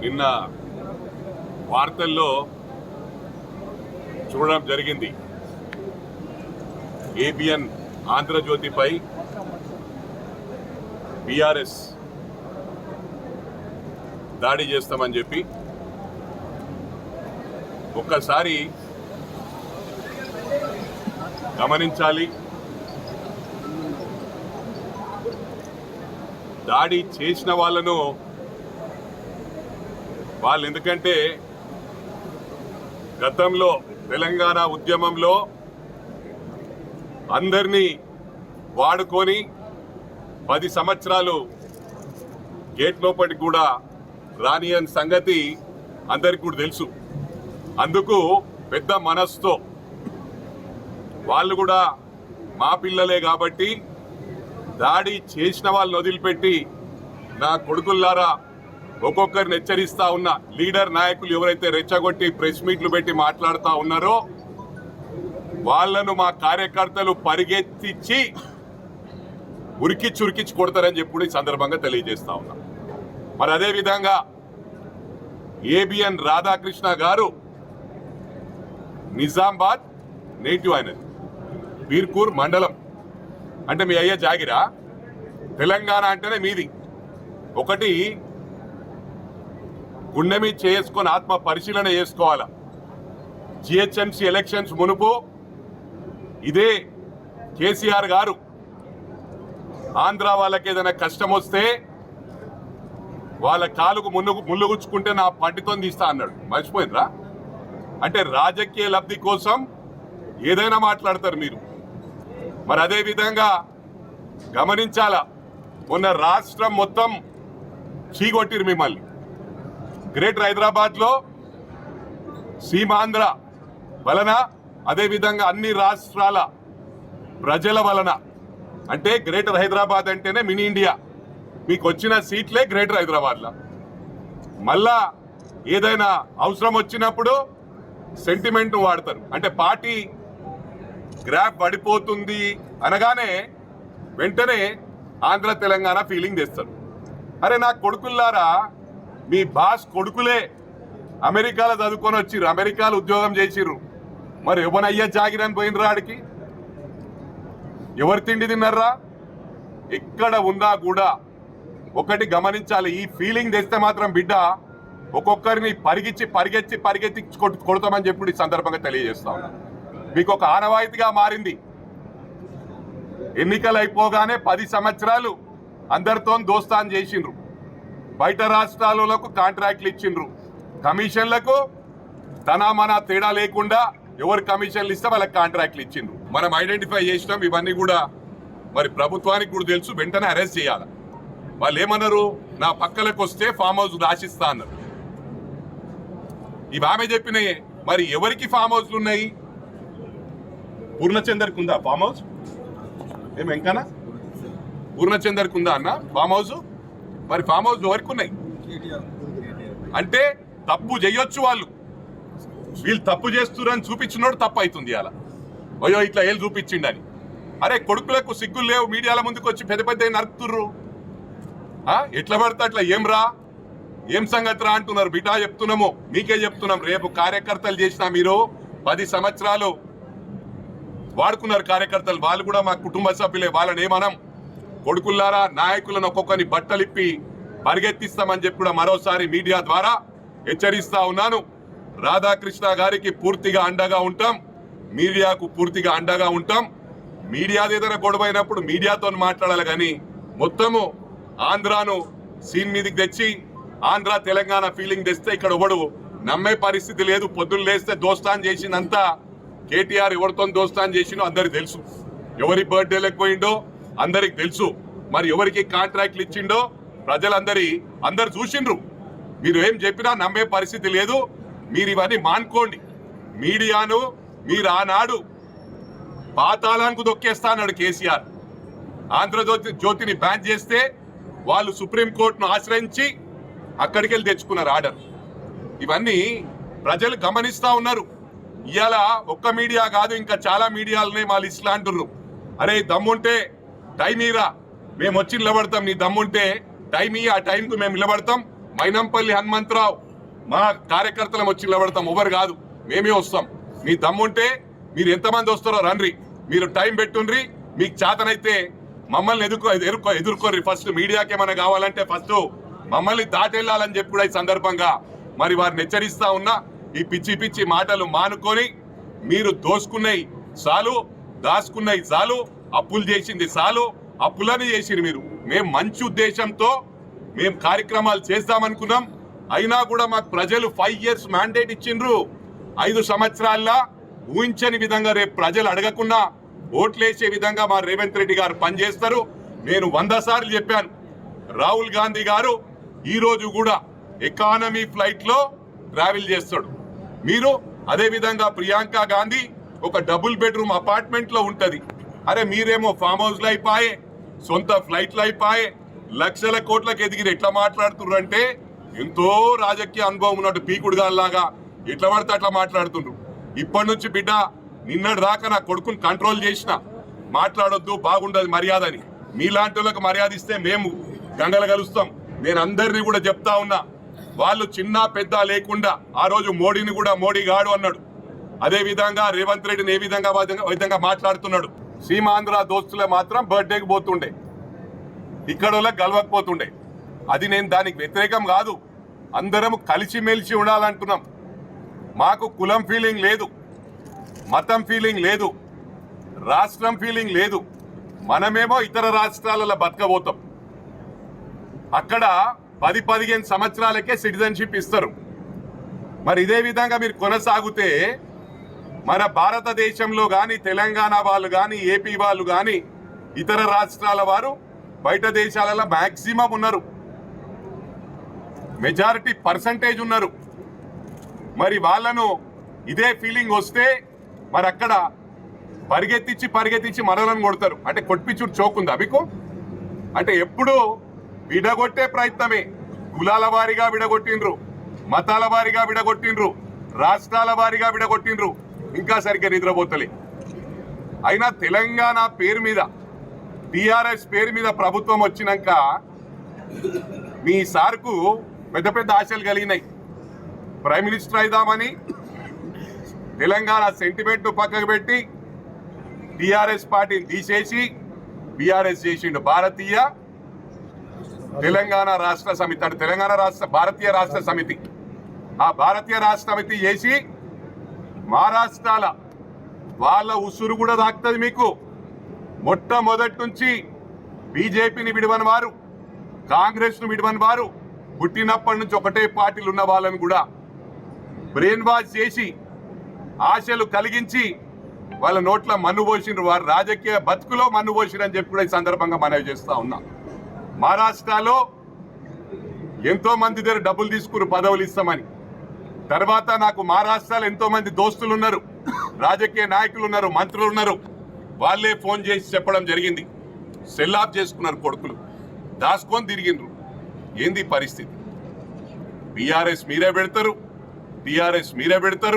నిన్న వార్తల్లో చూడడం జరిగింది. ఏబిఎన్ ఆంధ్రజ్యోతిపై బీఆర్ఎస్ దాడి చేస్తామని చెప్పి ఒక్కసారి గమనించాలి. దాడి చేసిన వాళ్ళు ఎందుకంటే గతంలో తెలంగాణ ఉద్యమంలో అందరినీ వాడుకొని 10 సంవత్సరాలు గేట్ లోపలికి కూడా రానియని సంగతి అందరికీ కూడా తెలుసు. అందుకు పెద్ద మనసుతో వాళ్ళు కూడా మా పిల్లలే కాబట్టి దాడి చేసిన వాళ్ళని వదిలిపెట్టి నా కొడుకుల్లారా ఒక్కొక్కరిని హెచ్చరిస్తా ఉన్న లీడర్ నాయకులు ఎవరైతే రెచ్చగొట్టి ప్రెస్ మీట్లు పెట్టి మాట్లాడుతూ ఉన్నారో వాళ్లను మా కార్యకర్తలు పరిగెత్తించి ఉరికిచ్చి కొడతారని చెప్పి ఈ సందర్భంగా తెలియజేస్తా ఉన్నా. మరి అదేవిధంగా ఏబిఎన్ రాధాకృష్ణ గారు నిజామాబాద్ నేటివ్ అయినది, బీర్కూర్ మండలం. అంటే మీ అయ్యే జాగిరా? తెలంగాణ అంటేనే మీది. ఒకటి గుండె మీద చేసుకొని ఆత్మ పరిశీలన చేసుకోవాలా. జిహెచ్ఎంసీ ఎలక్షన్స్ మునుపు ఇదే కేసీఆర్ గారు ఆంధ్ర వాళ్ళకి ఏదైనా కష్టం వస్తే వాళ్ళ కాలుకు ముళ్ళు గుచ్చుకుంటే నా పంటితో తీస్తా అన్నాడు. మర్చిపోయినరా? అంటే రాజకీయ లబ్ధి కోసం ఏదైనా మాట్లాడతారు మీరు. మరి అదే విధంగా గమనించాలా, మొన్న రాష్ట్రం మొత్తం చీగొట్టిరు మిమ్మల్ని. గ్రేటర్ హైదరాబాద్లో సీమాంధ్ర వలన, అదేవిధంగా అన్ని రాష్ట్రాల ప్రజల వలన, అంటే గ్రేటర్ హైదరాబాద్ అంటేనే మినీ ఇండియా, మీకు వచ్చిన సీట్లే గ్రేటర్ హైదరాబాద్లో. మళ్ళా ఏదైనా అవసరం వచ్చినప్పుడు సెంటిమెంట్ వాడతారు. అంటే పార్టీ గ్రాఫ్ పడిపోతుంది అనగానే వెంటనే ఆంధ్ర తెలంగాణ ఫీలింగ్ తెస్తారు. అరే నా కొడుకుల్లారా, మీ బాస్ కొడుకులే అమెరికాలో చదువుకొని వచ్చిర్రు, అమెరికాలో ఉద్యోగం చేసిర్రు. మరి ఎవనయ్యా జాగిరని పోయినరా? ఆడికి ఎవరు తిండి తిన్నారా? ఎక్కడ ఉన్నా కూడా ఒకటి గమనించాలి, ఈ ఫీలింగ్ తెస్తే మాత్రం బిడ్డ ఒక్కొక్కరిని పరిగెత్తి కొడతామని చెప్పి ఈ సందర్భంగా తెలియజేస్తా ఉన్నా. మీకు ఒక ఆనవాయితీగా మారింది. ఎన్నికలు అయిపోగానే 10 సంవత్సరాలు అందరితో దోస్తాన్ చేసిండ్రు. బయట రాష్ట్రాలకు కాంట్రాక్ట్లు ఇచ్చిండ్రు. కమిషన్లకు మన తేడా లేకుండా ఎవరు కమిషన్లు ఇస్తే వాళ్ళకి కాంట్రాక్ట్లు ఇచ్చిండ్రు. మనం ఐడెంటిఫై చేసినాం. ఇవన్నీ కూడా మరి ప్రభుత్వానికి కూడా తెలుసు. వెంటనే అరెస్ట్ చేయాలి. వాళ్ళు ఏమన్నారు? నా పక్కలకు వస్తే ఫామ్ హౌస్ రాసిస్తా అన్నారు. ఇవి ఆమె చెప్పినాయి. మరి ఎవరికి ఫామ్ హౌస్లు ఉన్నాయి? పూర్ణచందర్కి ఉందా ఫామ్ హౌస్? ఏం ఎంకనా పూర్ణచందర్కి ఉందా అన్న ఫామ్ హౌస్? మరి ఫామ్ హౌస్ ఎవరికి ఉన్నాయి? అంటే తప్పు చేయొచ్చు వాళ్ళు. వీళ్ళు తప్పు చేస్తున్నారని చూపించినోడు తప్పు అవుతుంది. అలా అయ్యో ఇట్లా ఏళ్ళు చూపించిండని. అరే కొడుకులకు సిగ్గులు లేవు, మీడియాల ముందుకు వచ్చి పెద్ద నరుకుతుర్రు. ఎట్లా పడితే అట్లా ఏం సంగతి రా అంటున్నారు. బిడ్డా చెప్తున్నాము, మీకే చెప్తున్నాం. రేపు కార్యకర్తలు చేసినా మీరు 10 సంవత్సరాలు వాడుకున్నారు కార్యకర్తలు. వాళ్ళు కూడా మా కుటుంబ సభ్యులే. వాళ్ళని ఏమనం? కొడుకుల్లారా, నాయకులను ఒక్కొక్కరిని బట్టలిప్పి పరిగెత్తిస్తామని చెప్పి కూడా మరోసారి మీడియా ద్వారా హెచ్చరిస్తా ఉన్నాను. రాధాకృష్ణ గారికి పూర్తిగా అండగా ఉంటాం, మీడియాకు పూర్తిగా అండగా ఉంటాం. మీడియాది ఏదైనా గొడవైనప్పుడు మీడియాతో మాట్లాడాలి, కానీ మొత్తము ఆంధ్రాను సీన్ మీదకి తెచ్చి ఆంధ్ర తెలంగాణ ఫీలింగ్ తెస్తే ఇక్కడ ఒకడు నమ్మే పరిస్థితి లేదు. పొద్దున్న లేస్తే దోస్తాన్ చేసిందంతా కేటీఆర్ ఎవరితో దోస్తాన్ చేసిండో అందరికి తెలుసు. ఎవరి బర్త్డేలకు పోయిండో అందరికి తెలుసు. మరి ఎవరికి కాంట్రాక్ట్లు ఇచ్చిండో అందరు చూసిండ్రు. మీరు ఏం చెప్పినా నమ్మే పరిస్థితి లేదు. మీరు ఇవన్నీ మానుకోండి. మీడియాను మీరు ఆనాడు పాతాళానికి దొక్కేస్తా అన్నాడు కేసీఆర్. ఆంధ్రజ్యోతిని బ్యాన్ చేస్తే వాళ్ళు సుప్రీంకోర్టును ఆశ్రయించి అక్కడికి వెళ్ళి తెచ్చుకున్నారు ఆర్డర్. ఇవన్నీ ప్రజలు గమనిస్తా ఉన్నారు. ఇవాళ ఒక్క మీడియా కాదు, ఇంకా చాలా మీడియాలనే మా లిస్టులు అంటున్నారు. అరే దమ్ముంటే టైం ఇరా, మేము వచ్చి నిలబడతాం. నీ దమ్ముంటే టైం ఇయ్యి, ఆ టైంకు మేము నిలబడతాం. మైనంపల్లి హనుమంతరావు మా కార్యకర్తలం వచ్చి నిలబడతాం, ఎవరు కాదు, మేమే వస్తాం. మీ దమ్ముంటే మీరు ఎంతమంది వస్తారో రండి, మీరు టైం పెట్టుండ్రి. మీకు చేతనైతే మమ్మల్ని ఎదుర్కోర్రి. ఫస్ట్ మీడియాకి ఏమైనా కావాలంటే ఫస్ట్ మమ్మల్ని దాటెళ్ళాలని చెప్పి కూడా ఈ సందర్భంగా మరి వారిని హెచ్చరిస్తా ఉన్నా. ఈ పిచ్చి పిచ్చి మాటలు మానుకొని మీరు దోసుకున్నాయి చాలు, దాచుకున్నాయి చాలు, అప్పులు చేసింది చాలు, అప్పులని చేసింది మీరు. మేము మంచి ఉద్దేశంతో మేము కార్యక్రమాలు చేద్దామనుకున్నాం. అయినా కూడా మాకు ప్రజలు 5 years మ్యాండేట్ ఇచ్చిండ్రు. 5 సంవత్సరాల్లో ఊహించని విధంగా రేపు ప్రజలు అడగకుండా ఓట్లేసే విధంగా మా రేవంత్ రెడ్డి గారు పనిచేస్తారు. నేను 100 సార్లు చెప్పాను. రాహుల్ గాంధీ గారు ఈ రోజు కూడా ఎకానమీ ఫ్లైట్ లో ట్రావెల్ చేస్తాడు. మీరు అదే విధంగా ప్రియాంక గాంధీ ఒక డబుల్ బెడ్రూమ్ అపార్ట్మెంట్ లో ఉంటది. అరే మీరేమో ఫామ్ హౌస్ లో అయిపోయే, సొంత ఫ్లైట్లు అయిపోయే, లక్షల కోట్లకు ఎదిగిన ఎట్లా మాట్లాడుతున్నారు అంటే ఎంతో రాజకీయ అనుభవం ఉన్నట్టు పీకుడుగాల్లాగా ఎట్లా పడితే అట్లా మాట్లాడుతుండ్రు. ఇప్పటి నుంచి బిడ్డ నిన్నటి దాకా నా కొడుకుని కంట్రోల్ చేసిన, మాట్లాడొద్దు బాగుండదు మర్యాద అని. మీలాంటి వాళ్ళకి మర్యాద ఇస్తే మేము గంగలు కలుస్తాం. నేను అందరినీ కూడా చెప్తా ఉన్నా, వాళ్ళు చిన్న పెద్ద లేకుండా ఆ రోజు మోడీని కూడా మోడీ గాడు అన్నాడు. అదే విధంగా రేవంత్ రెడ్డిని ఏ విధంగా మాట్లాడుతున్నాడు. సీమాంధ్ర దోస్తులే మాత్రం బర్త్డేకి పోతుండే, ఇక్కడ వాళ్ళకి గెలవకపోతుండే. అది నేను దానికి వ్యతిరేకం కాదు, అందరం కలిసిమెలిసి ఉండాలంటున్నాం. మాకు కులం ఫీలింగ్ లేదు, మతం ఫీలింగ్ లేదు, రాష్ట్రం ఫీలింగ్ లేదు. మనమేమో ఇతర రాష్ట్రాలలో బతకబోతాం. అక్కడ 10-15 సంవత్సరాలకే సిటిజన్షిప్ ఇస్తారు. మరి ఇదే విధంగా మీరు కొనసాగితే మన భారతదేశంలో కానీ తెలంగాణ వాళ్ళు కానీ ఏపీ వాళ్ళు కానీ ఇతర రాష్ట్రాల వారు బయట దేశాలలో మ్యాక్సిమం ఉన్నారు, మెజారిటీ పర్సంటేజ్ ఉన్నారు. మరి వాళ్ళను ఇదే ఫీలింగ్ వస్తే మరి అక్కడ పరిగెత్తించి మనలను కొడతారు. అంటే కొట్టిపిచ్చుడు చోకుందా మీకు? అంటే ఎప్పుడు విడగొట్టే ప్రయత్నమే. కులాల వారీగా విడగొట్టిండ్రు, మతాల వారీగా విడగొట్టిండ్రు, రాష్ట్రాల వారీగా విడగొట్టిండ్రు. ఇంకా సరిగ్గా నిద్రపోతలే. అయినా తెలంగాణ పేరు మీద, టిఆర్ఎస్ పేరు మీద ప్రభుత్వం వచ్చినాక మీ సార్కు పెద్ద పెద్ద ఆశలు కలిగినాయి. ప్రైమ్ మినిస్టర్ అయిదామని తెలంగాణ సెంటిమెంట్ పక్కకు పెట్టి టిఆర్ఎస్ పార్టీని తీసేసి బీఆర్ఎస్ చేసిండు భారతీయ తెలంగాణ రాష్ట్ర సమితి. అంటే తెలంగాణ భారతీయ రాష్ట్ర సమితి. ఆ భారతీయ రాష్ట్ర సమితి చేసి మహారాష్ట్రాల వాళ్ళ ఉసురు కూడా దాక్తుంది మీకు. మొట్టమొదటి నుంచి బీజేపీని విడవని వారు, కాంగ్రెస్ను విడవని వారు, పుట్టినప్పటి నుంచి ఒకటే పార్టీలు ఉన్న వాళ్ళని కూడా బ్రెయిన్ వాష్ చేసి ఆశలు కలిగించి వాళ్ళ నోట్ల మన్ను పోసిండ్రు. వారు రాజకీయ బతుకులో మన్ను పోసిరు అని చెప్పి కూడా ఈ సందర్భంగా మనవి చేస్తా ఉన్నా. మహారాష్ట్రలో ఎంతో మంది దగ్గర డబ్బులు తీసుకుని పదవులు ఇస్తామని, తర్వాత నాకు మహారాష్ట్రలో ఎంతో మంది దోస్తులు ఉన్నారు, రాజకీయ నాయకులు ఉన్నారు, మంత్రులు ఉన్నారు. వాళ్ళే ఫోన్ చేసి చెప్పడం జరిగింది. సెల్ ఆఫ్ చేసుకున్నారు కొడుకులు, దాచుకొని తిరిగిండ్రు. ఏంది పరిస్థితి? బీఆర్ఎస్ మీరే పెడతారు, టీఆర్ఎస్ మీరే పెడతారు.